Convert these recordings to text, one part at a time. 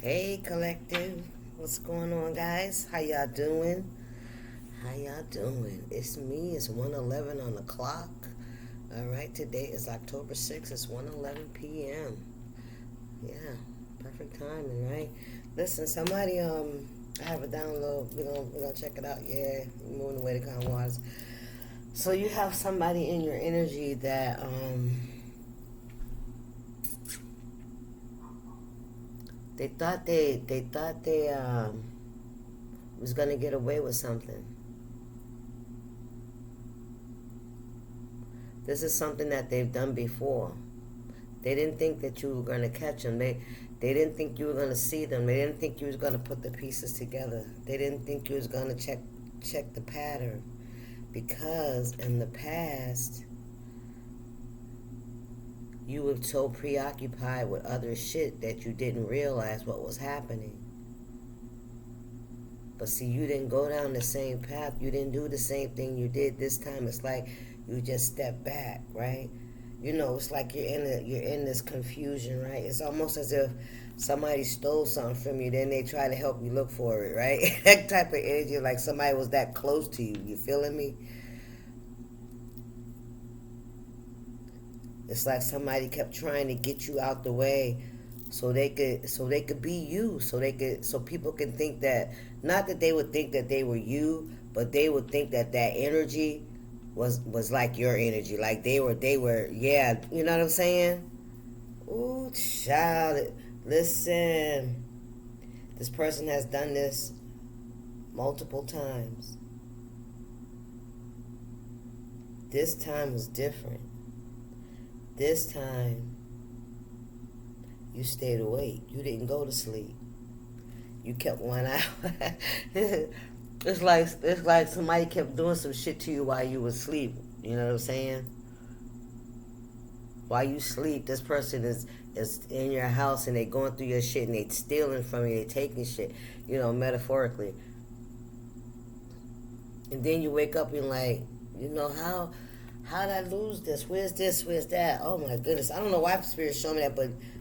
Hey, collective. What's going on, guys? How y'all doing? How y'all doing? It's me. It's 1:11 on the clock. All right, today is October 6th. It's 1:11 p.m. Yeah, perfect timing, right? Listen, somebody, I have a download. We're gonna check it out. Yeah, moving away to calm waters. So you have somebody in your energy that, they thought they was gonna get away with something. This is something that they've done before. They didn't think that you were gonna catch them. They didn't think you were gonna see them. They didn't think you was gonna put the pieces together. They didn't think you was gonna check the pattern, because in the past you were so preoccupied with other shit that you didn't realize what was happening. But see, you didn't go down the same path. You didn't do the same thing you did this time. It's like you just stepped back, right? You know, it's like you're in this confusion, right? It's almost as if somebody stole something from you, then they try to help you look for it, right? That type of energy, like somebody was that close to you. You feeling me? It's like somebody kept trying to get you out the way so they could be you, so people can think that, not that they would think that they were you, but they would think that that energy was like your energy, like they were, yeah, you know what I'm saying? Ooh, child, listen, this person has done this multiple times. This time was different. This time you stayed awake. You didn't go to sleep. You kept one eye. It's like somebody kept doing some shit to you while you was asleep. You know what I'm saying? While you sleep, this person is in your house and they going through your shit and they stealing from you. They taking shit. You know, metaphorically. And then you wake up and like, you know, how did I lose this? Where's this? Where's that? Oh my goodness! I don't know why Spirit showed me that,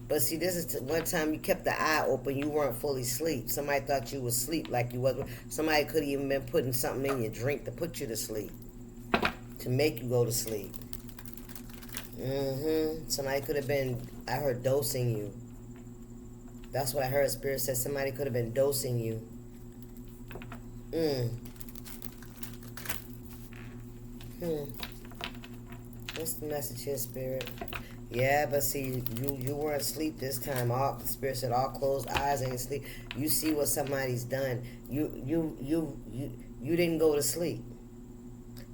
but see, this is one time you kept the eye open. You weren't fully asleep. Somebody thought you was asleep like you was. Somebody could have even been putting something in your drink to put you to sleep, to make you go to sleep. Somebody could have been. I heard dosing you. That's what I heard. Spirit said somebody could have been dosing you. Mm. Hmm. What's the message here, Spirit? Yeah, but see, you weren't asleep this time. All Spirit said, all closed eyes ain't sleep. You see what somebody's done. You didn't go to sleep.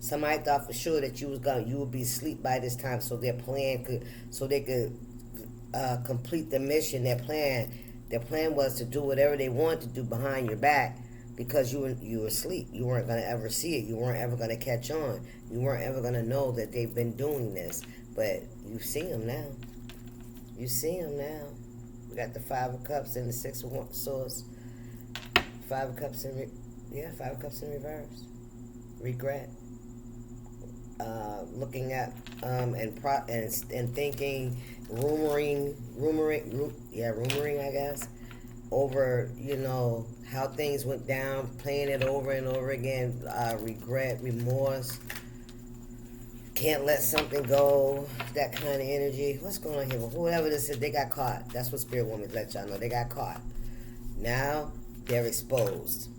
Somebody thought for sure that you would be asleep by this time, so they could complete the mission. Their plan was to do whatever they wanted to do behind your back, because you were asleep. You weren't going to ever see it. You weren't ever going to catch on. You weren't ever going to know that they've been doing this. But you see them now. You see them now. We got the Five of Cups and the Six of Swords. Five of Cups Five of Cups in reverse. Regret. Looking at and thinking, rumoring, I guess, over, you know, how things went down, playing it over and over again, regret, remorse, can't let something go, that kind of energy. What's going on here? Well, whoever this is, they got caught. That's what Spirit Woman let y'all know. They got caught. Now they're exposed.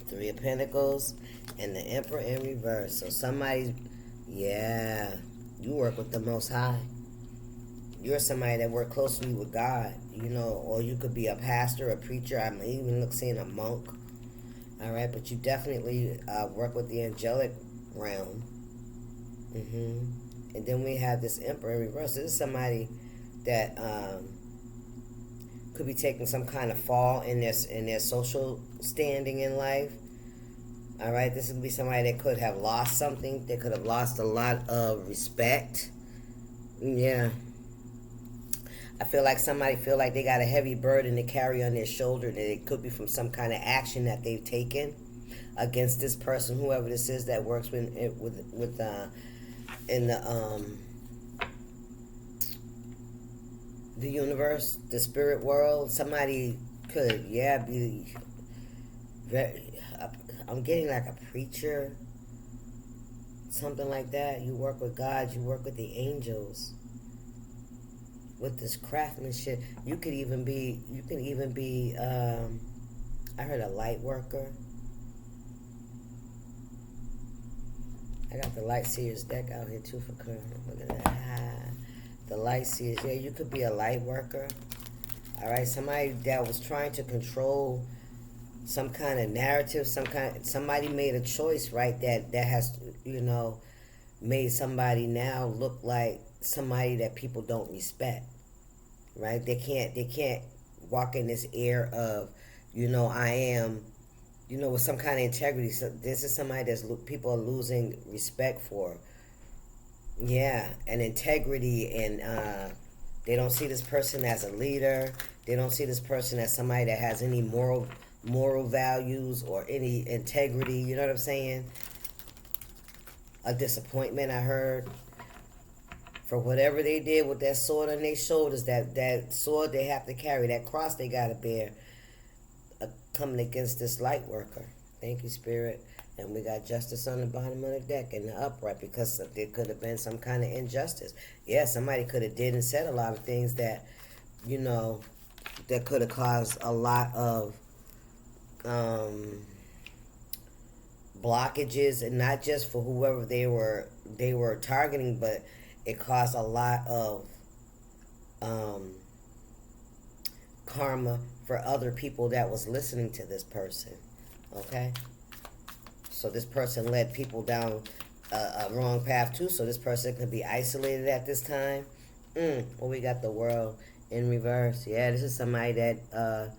Three of Pentacles and the Emperor in reverse. So somebody's, yeah, you work with the Most High. You're somebody that work closely with God, you know, or you could be a pastor, a preacher. I'm even seeing a monk. All right, but you definitely work with the angelic realm. And then we have this Emperor in reverse. This is somebody that could be taking some kind of fall in their social standing in life. All right, this would be somebody that could have lost something. They could have lost a lot of respect. Yeah. I feel like somebody feel like they got a heavy burden to carry on their shoulder, that it could be from some kind of action that they've taken against this person, whoever this is that works with in the the universe, the spirit world. Somebody could, yeah, be very, I'm getting like a preacher, something like that. You work with God, you work with the angels, with this craftsmanship. You could even be I heard a light worker. I got the light seers deck out here too for clearing. Look at that. The light seers. Yeah, you could be a light worker. All right, somebody that was trying to control some kind of narrative, somebody made a choice, right? That has, made somebody now look like somebody that people don't respect, right? They can't walk in this air of, I am, with some kind of integrity. So this is somebody people are losing respect for. Yeah, and integrity, and they don't see this person as a leader. They don't see this person as somebody that has any moral values or any integrity. You know what I'm saying? A disappointment, I heard, for whatever they did with that sword on their shoulders. That sword they have to carry, that cross they gotta bear, coming against this light worker. Thank you, Spirit. And we got justice on the bottom of the deck in the upright, because there could have been some kind of injustice. Yeah, somebody could have did and said a lot of things that, that could have caused a lot of blockages, and not just for whoever they were targeting, but it caused a lot of karma for other people that was listening to this person. Okay, so this person led people down a wrong path too, so this person could be isolated at this time. Well, we got the world in reverse. Yeah, this is somebody that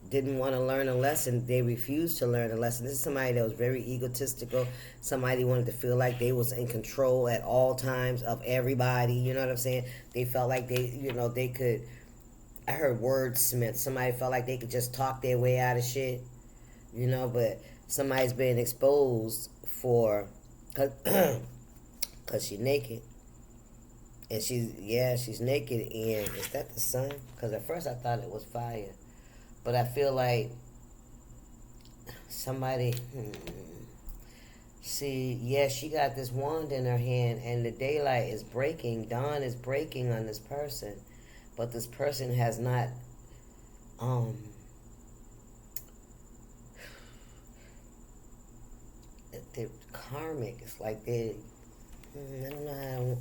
didn't want to learn a lesson. They refused to learn a lesson. This is somebody that was very egotistical. Somebody wanted to feel like they was in control at all times of everybody. You know what I'm saying? They felt like they could. I heard wordsmith. Somebody felt like they could just talk their way out of shit. But somebody's being exposed for, cause she's naked. And she's naked. And is that the sun? Because at first I thought it was fire. But I feel like somebody, she got this wand in her hand, and the daylight is breaking, dawn is breaking on this person. But this person has not, they're karmic. It's like I don't know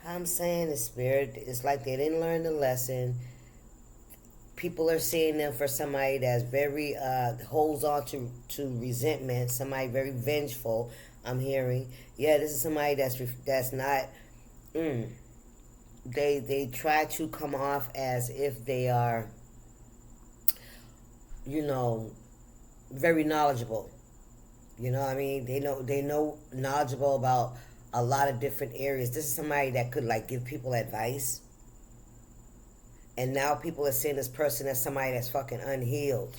how I'm saying the Spirit. It's like they didn't learn the lesson. People are seeing them for somebody that's very holds on to resentment, somebody very vengeful. I'm hearing, this is somebody that's not. They try to come off as if they are, very knowledgeable. I mean, they know knowledgeable about a lot of different areas. This is somebody that could give people advice. And now people are seeing this person as somebody that's fucking unhealed.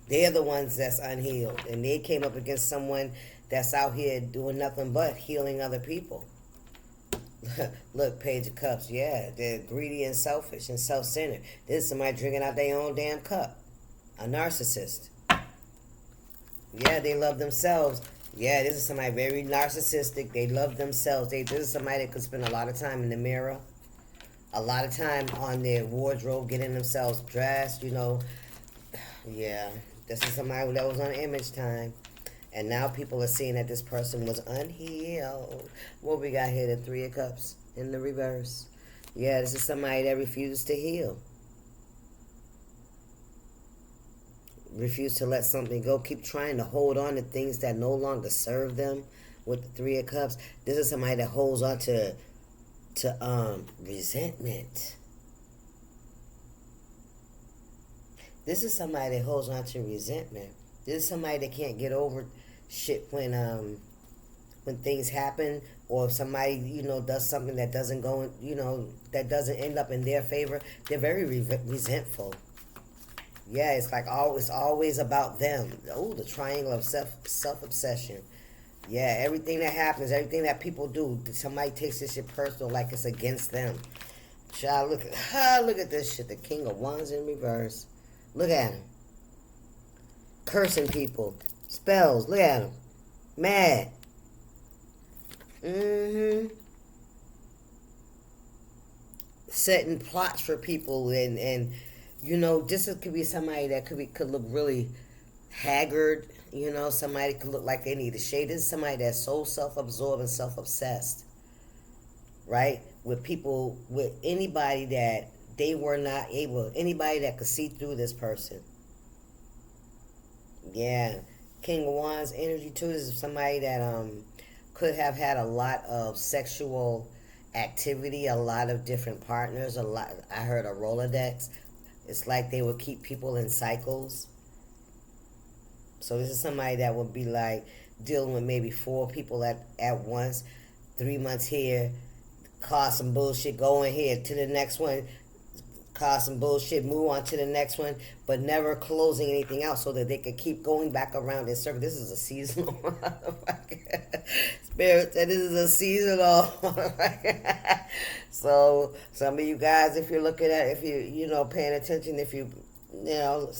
They're the ones that's unhealed. And they came up against someone that's out here doing nothing but healing other people. Look, Page of Cups. Yeah, they're greedy and selfish and self-centered. This is somebody drinking out their own damn cup. A narcissist. Yeah, they love themselves. Yeah, this is somebody very narcissistic. They love themselves. This is somebody that could spend a lot of time in the mirror. A lot of time on their wardrobe, getting themselves dressed, Yeah, this is somebody that was on Image Time. And now people are seeing that this person was unhealed. What we got here, the Three of Cups in the reverse. Yeah, this is somebody that refuses to heal. Refuse to let something go. Keep trying to hold on to things that no longer serve them with the Three of Cups. This is somebody that holds on to resentment. This is somebody that holds on to resentment. This is somebody that can't get over shit when things happen, or if somebody does something that doesn't go that doesn't end up in their favor. They're very resentful. Yeah, it's like it's always about them. Oh, the triangle of self obsession. Yeah, everything that happens, everything that people do, somebody takes this shit personal, like it's against them. Child, look at this shit. The King of Wands in reverse. Look at him. Cursing people. Spells. Look at him. Mad. Setting plots for people, and you know, this could be somebody that could look really haggard. You know, somebody could look like they need a shade. This is somebody that's so self-absorbed and self-obsessed, right? With people, with anybody that they were not able, anybody that could see through this person. Yeah, King of Wands energy too. This is somebody that could have had a lot of sexual activity, a lot of different partners, a lot. I heard a Rolodex. It's like they would keep people in cycles. So this is somebody that would be like dealing with maybe 4 people at once, 3 months here, cause some bullshit, go in here to the next one, cause some bullshit, move on to the next one, but never closing anything out so that they could keep going back around in circle. This is a seasonal Spirit said this is a seasonal So some of you guys, if you're looking at, if you know, paying attention, if you know,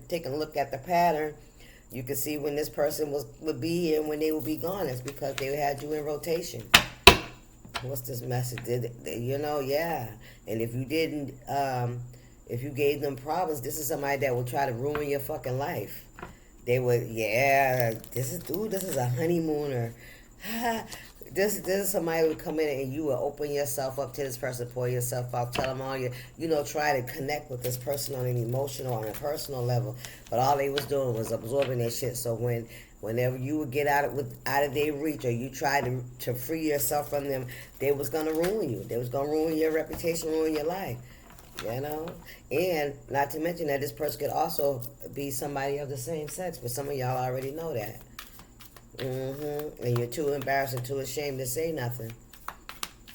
taking a look at the pattern, you can see when this person would be here and when they would be gone. It's because they had you in rotation. What's this message? You know, yeah. And if you didn't, if you gave them problems, this is somebody that will try to ruin your fucking life. They would, yeah, this is a honeymooner. This is somebody who would come in and you will open yourself up to this person, pour yourself out, tell them all you know, try to connect with this person on an emotional, on a personal level. But all they was doing was absorbing their shit. So whenever you would get out of their reach, or you tried to free yourself from them, they was gonna ruin you. They was gonna ruin your reputation, ruin your life. You know? And not to mention that this person could also be somebody of the same sex, but some of y'all already know that. And you're too embarrassed and too ashamed to say nothing.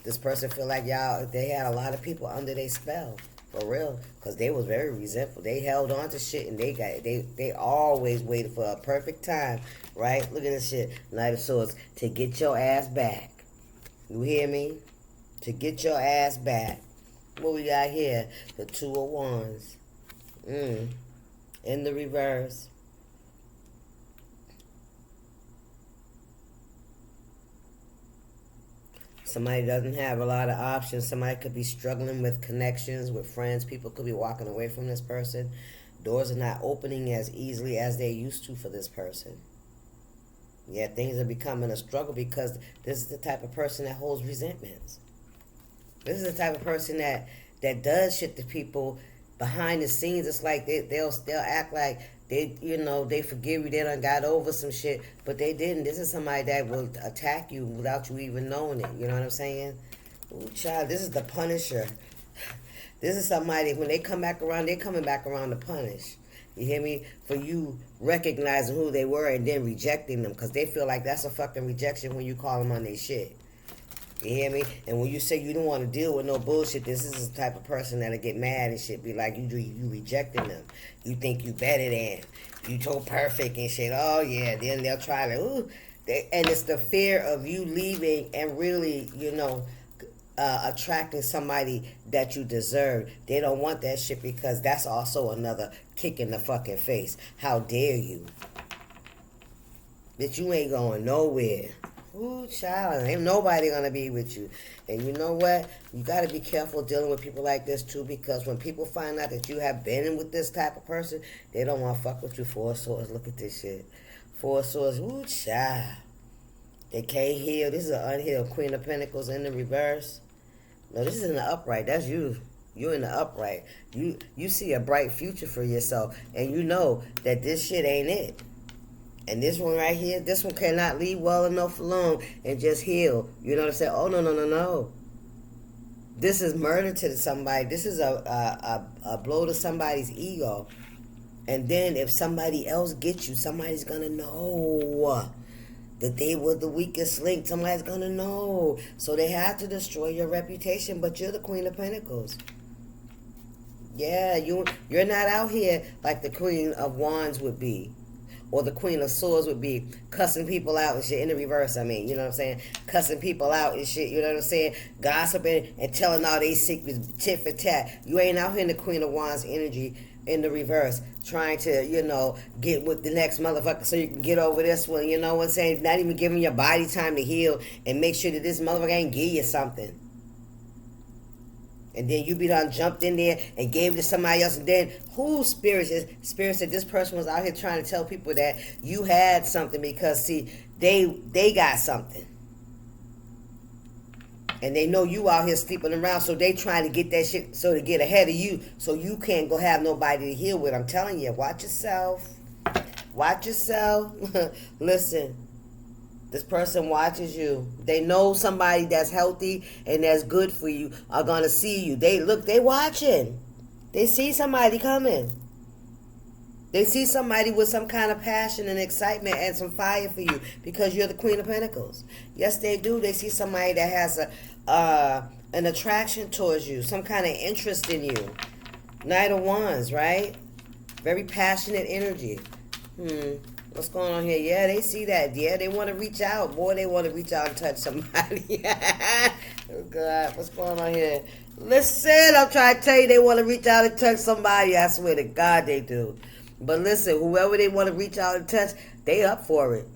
This person feel like they had a lot of people under their spell, for real, because they was very resentful. They held on to shit, and they always waited for a perfect time, right? Look at this shit, Knight of Swords, to get your ass back. You hear me? To get your ass back. What we got here? The Two of Wands. In the reverse. Somebody doesn't have a lot of options. Somebody could be struggling with connections, with friends. People could be walking away from this person. Doors are not opening as easily as they used to for this person. Yeah, things are becoming a struggle because this is the type of person that holds resentments. This is the type of person that does shit to people behind the scenes. It's like they'll act like they forgive you, they done got over some shit, but they didn't. This is somebody that will attack you without you even knowing it. You know what I'm saying? Ooh, child, this is the Punisher. This is somebody, when they come back around, they're coming back around to punish. You hear me? For you recognizing who they were and then rejecting them, because they feel like that's a fucking rejection when you call them on their shit. You hear me? And when you say you don't want to deal with no bullshit, this is the type of person that'll get mad and shit. Be like, you rejecting them. You think you better than. You so perfect and shit. Oh, yeah. Then they'll try to, and it's the fear of you leaving and really, attracting somebody that you deserve. They don't want that shit because that's also another kick in the fucking face. How dare you? Bitch, you ain't going nowhere. Ooh, child, ain't nobody gonna be with you. And you know what? You gotta be careful dealing with people like this too, because when people find out that you have been with this type of person, they don't want to fuck with you. 4 of Swords, look at this shit. 4 of Swords, ooh, child. They can't heal. This is an unhealed Queen of Pentacles in the reverse. No, this is in the upright. That's you. You're in the upright. You see a bright future for yourself, and you know that this shit ain't it. And this one right here, this one cannot leave well enough alone and just heal. You know what I'm saying? Oh, no. This is murder to somebody. This is a blow to somebody's ego. And then if somebody else gets you, somebody's going to know that they were the weakest link. Somebody's going to know. So they have to destroy your reputation, but you're the Queen of Pentacles. Yeah, you're not out here like the Queen of Wands would be. or the Queen of Swords would be cussing people out and shit, in the reverse, I mean, you know what I'm saying? Cussing people out and shit, you know what I'm saying? Gossiping and telling all they secrets, tit for tat. You ain't out here in the Queen of Wands energy in the reverse, trying to, get with the next motherfucker so you can get over this one, you know what I'm saying? Not even giving your body time to heal and make sure that this motherfucker ain't give you something. And then you be done jumped in there and gave it to somebody else. And then who Spirit said this person was out here trying to tell people that you had something because, see, they got something. And they know you out here sleeping around, so they trying to get that shit so to get ahead of you so you can't go have nobody to heal with. I'm telling you, watch yourself. Watch yourself. Listen. This person watches you. They know somebody that's healthy and that's good for you are going to see you. They watching. They see somebody coming. They see somebody with some kind of passion and excitement and some fire for you because you're the Queen of Pentacles. Yes, they do. They see somebody that has an attraction towards you, some kind of interest in you. Knight of Wands, right? Very passionate energy. What's going on here? Yeah, they see that. Yeah, they want to reach out. Boy, they want to reach out and touch somebody. Oh, God. What's going on here? Listen, I'm trying to tell you, they want to reach out and touch somebody. I swear to God they do. But listen, whoever they want to reach out and touch, they up for it.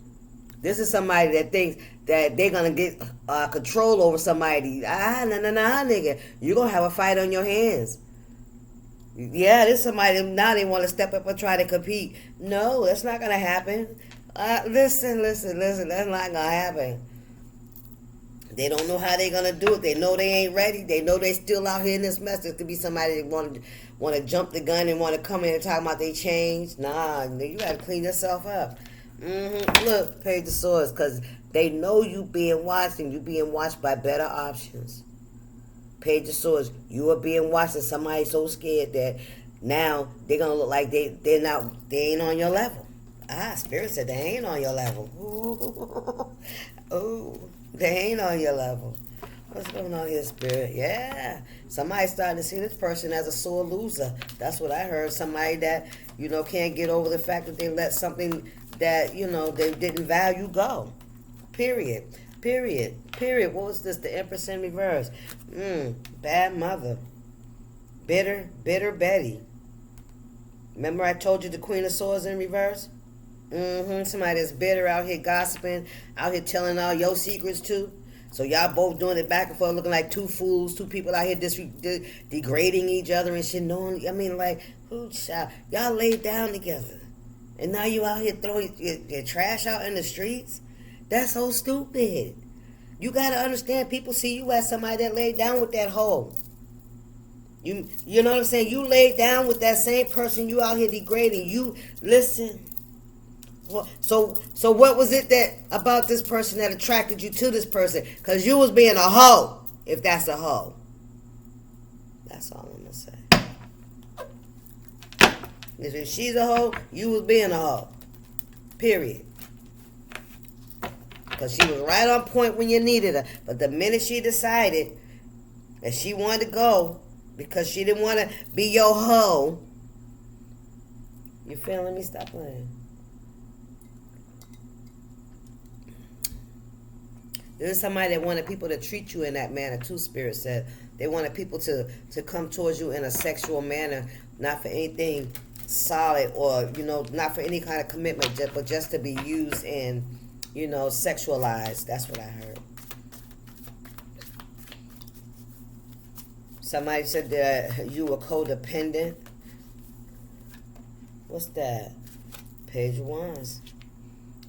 This is somebody that thinks that they're going to get control over somebody. Nah, nigga. You're going to have a fight on your hands. Yeah, this somebody, now they want to step up and try to compete. No, that's not going to happen. Listen, that's not going to happen. They don't know how they're going to do it. They know they ain't ready. They know they still out here in this mess. There could be somebody that want to jump the gun and want to come in and talk about they changed. Nah, you got to clean yourself up. Look, Page of Swords, because they know you being watched and you being watched by better options. Page of Swords, you are being watched and somebody's so scared that now they're going to look like they ain't on your level. Spirit said they ain't on your level. Ooh, they ain't on your level. What's going on here, Spirit? Yeah. Somebody's starting to see this person as a sore loser. That's what I heard. Somebody that, can't get over the fact that they let something that, they didn't value go. Period. What was this? The Empress in reverse. Bad mother. Bitter Betty. Remember I told you the Queen of Swords in reverse? Somebody that's bitter out here gossiping, out here telling all your secrets too. So y'all both doing it back and forth, looking like two fools, two people out here degrading each other and shit. Y'all laid down together. And now you out here throwing your trash out in the streets? That's so stupid. You got to understand, people see you as somebody that laid down with that hoe. You know what I'm saying? You laid down with that same person you out here degrading. You, listen. So what was it that about this person that attracted you to this person? Because you was being a hoe, if that's a hoe. That's all I'm going to say. If she's a hoe, you was being a hoe. Period. Because she was right on point when you needed her. But the minute she decided that she wanted to go because she didn't want to be your hoe, you feeling me? Stop playing. There's somebody that wanted people to treat you in that manner too, Spirit said. They wanted people to come towards you in a sexual manner, not for anything solid or, not for any kind of commitment, but just to be used and, sexualized. That's what I heard. Somebody said that you were codependent. What's that? Page of Wands.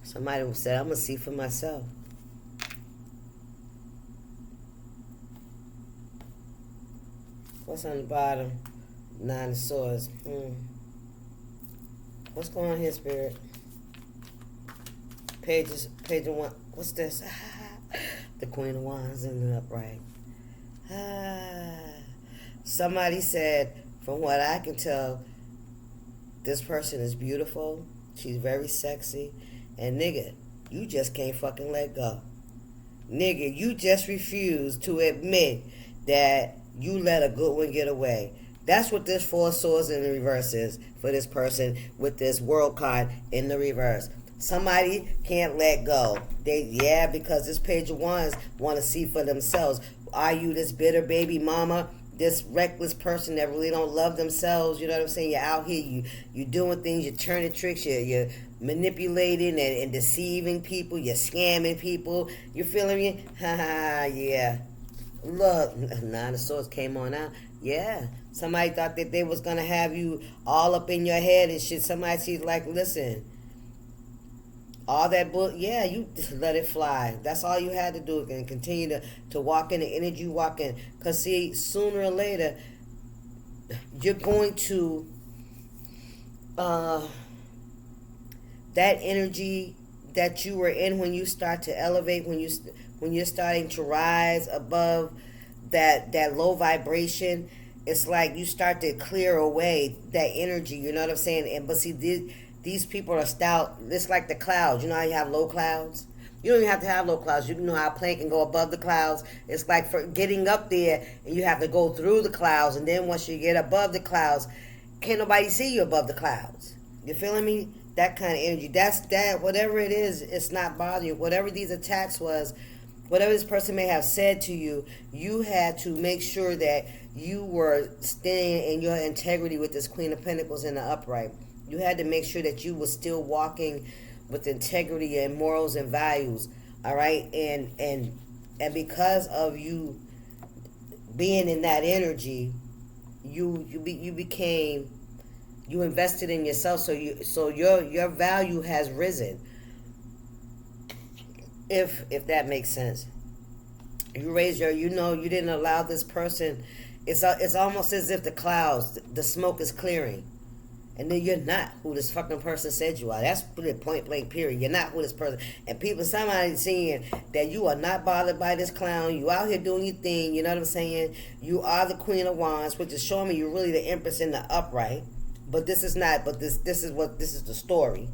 Somebody said, I'm going to see for myself. What's on the bottom? Nine of Swords. What's going on here, Spirit? Page of Wands. What's this? The Queen of Wands in the upright. Somebody said, from what I can tell, this person is beautiful. She's very sexy. And nigga, you just can't fucking let go. Nigga, you just refuse to admit that you let a good one get away. That's what this Four of Swords in the reverse is for this person with this World card in the reverse. Somebody can't let go. Because this Page of Wands want to see for themselves. Are you this bitter baby mama? This reckless person that really don't love themselves? You know what I'm saying? You're out here, you doing things, you're turning tricks, you're manipulating and deceiving people, you're scamming people. You feeling me? Haha, yeah. Look, Nine of Swords came on out. Yeah. Somebody thought that they was gonna have you all up in your head and shit. Somebody sees like, listen, all that yeah, you let it fly. That's all you had to do, and continue to walk in the energy you walk in. Because see, sooner or later, you're going to that energy that you were in when you start to elevate, when you're starting to rise above that low vibration. It's like you start to clear away that energy. You know what I'm saying? But see, these people are stout. It's like the clouds. You know how you have low clouds? You don't even have to have low clouds. You know how a plane can go above the clouds. It's like for getting up there, and you have to go through the clouds. And then once you get above the clouds, can't nobody see you above the clouds. You feeling me? That kind of energy. That's that. Whatever it is, it's not bothering you. Whatever these attacks was, whatever this person may have said to you, you had to make sure that you were staying in your integrity with this Queen of Pentacles in the upright. You had to make sure that you were still walking with integrity and morals and values. All right, and because of you being in that energy, you invested in yourself. So your value has risen. If that makes sense, you raise you didn't allow this person. It's almost as if the clouds, the smoke is clearing. And then you're not who this fucking person said you are. That's the point blank period. You're not who this person. And somebody seeing that you are not bothered by this clown. You out here doing your thing. You know what I'm saying? You are the Queen of Wands, which is showing me you're really the Empress in the upright. But this is not. But this is the story.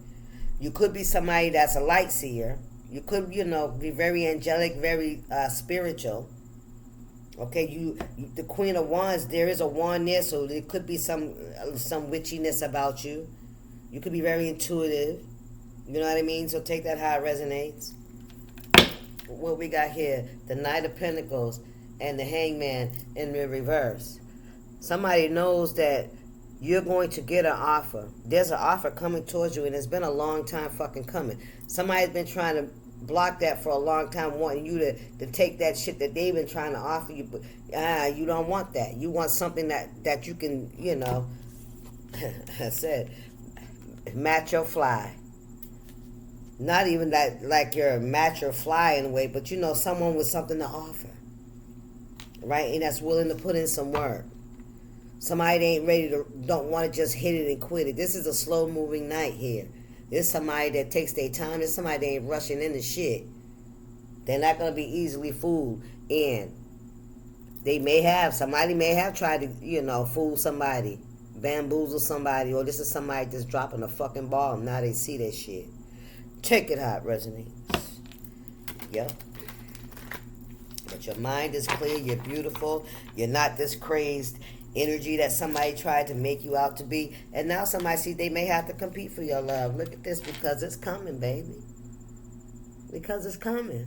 You could be somebody that's a light seer. You could, be very angelic, very spiritual. Okay, you the Queen of Wands, there is a wand there, so there could be some witchiness about you. You could be very intuitive. You know what I mean? So take that how it resonates. What we got here, the Knight of Pentacles and the Hangman in the reverse. Somebody knows that you're going to get an offer. There's an offer coming towards you, and it's been a long time fucking coming. Somebody's been trying to block that for a long time, wanting you to take that shit that they've been trying to offer you, but you don't want that. You want something that you can, I said, match your fly. Not even that like you're a match or fly in a way, but someone with something to offer, right? And that's willing to put in some work. Somebody that ain't don't want to just hit it and quit it. This is a slow moving night here. There's somebody that takes their time. There's somebody that ain't rushing into shit. They're not going to be easily fooled. And somebody may have tried to, fool somebody, bamboozle somebody, or this is somebody just dropping a fucking ball and now they see that shit. Check it how it resonates. Yep. But your mind is clear. You're beautiful. You're not this crazed energy that somebody tried to make you out to be. And now somebody sees they may have to compete for your love. Look at this, because it's coming, baby. Because it's coming.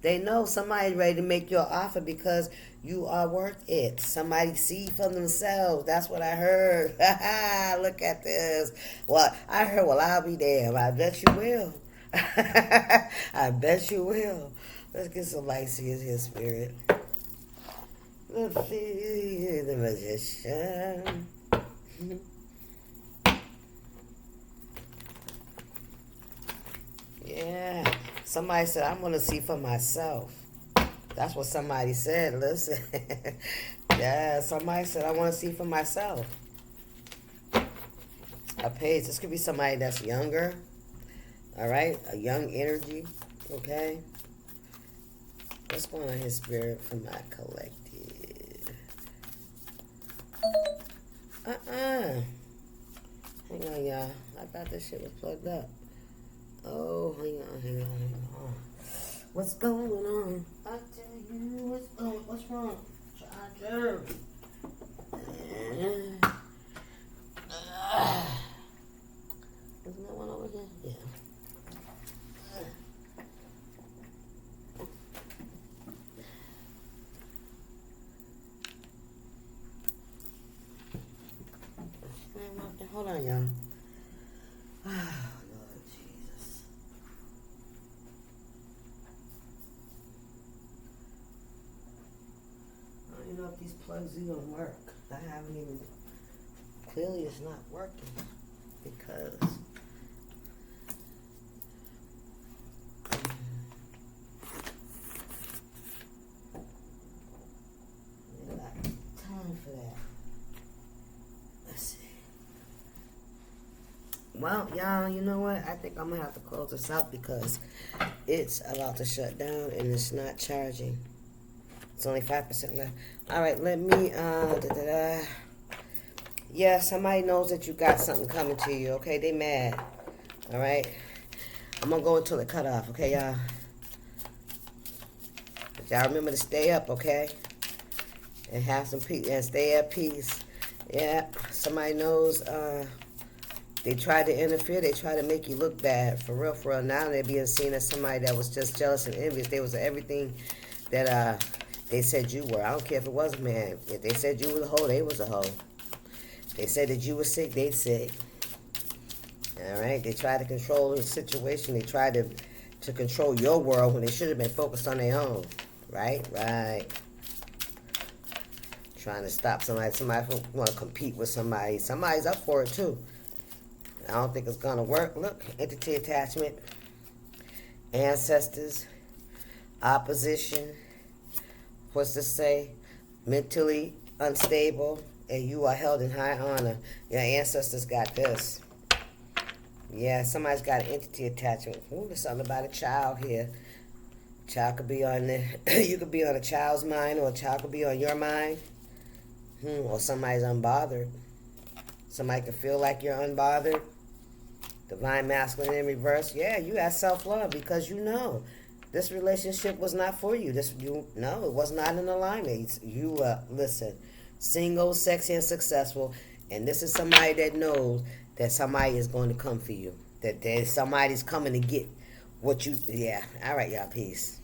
They know somebody's ready to make you an offer because you are worth it. Somebody see for themselves. That's what I heard. Look at this. Well, I heard, well, I'll be damned. I bet you will. I bet you will. Let's get some light seers here, spirit. The magician. Yeah. Somebody said, I'm going to see for myself. That's what somebody said. Listen. Yeah, somebody said, I want to see for myself. A page. This could be somebody that's younger. All right? A young energy. Okay? What's going on here, spirit, for my collective? Hang on, y'all. I thought this shit was plugged up. Oh, hang on. What's going on? I tell you what's wrong. Charger. Isn't that one over here? Yeah. Hold on, y'all. Oh, Lord Jesus. I don't even know if these plugs even work. I haven't even. Clearly, it's not working because. Ain't got time for that. Let's see. Well, y'all, you know what? I think I'm going to have to close this out because it's about to shut down and it's not charging. It's only 5% left. All right, let me, Yeah, somebody knows that you got something coming to you, okay? They mad, all right? I'm going to go until it cut off, okay, y'all? But y'all remember to stay up, okay? And have some peace, and stay at peace. Yeah, somebody knows, they tried to interfere. They tried to make you look bad. For real, for real. Now they're being seen as somebody that was just jealous and envious. They was everything that they said you were. I don't care if it was a man. If they said you was a hoe, they was a hoe. They said that you were sick, they sick. All right? They tried to control the situation. They tried to control your world when they should have been focused on their own. Right? Right. Trying to stop somebody. Somebody want to compete with somebody. Somebody's up for it, too. I don't think it's going to work. Look, entity attachment, ancestors, opposition, what's this say? Mentally unstable, and you are held in high honor. Your ancestors got this. Yeah, somebody's got an entity attachment. Ooh, there's something about a child here. Child could be on the, you could be on a child's mind, or a child could be on your mind. Or somebody's unbothered. Somebody could feel like you're unbothered. Divine masculine in reverse. Yeah, you have self-love because you know this relationship was not for you. No, it was not in alignment. You listen, single, sexy, and successful, and this is somebody that knows that somebody is going to come for you. That somebody's coming to get what you. Yeah. All right, y'all. Peace.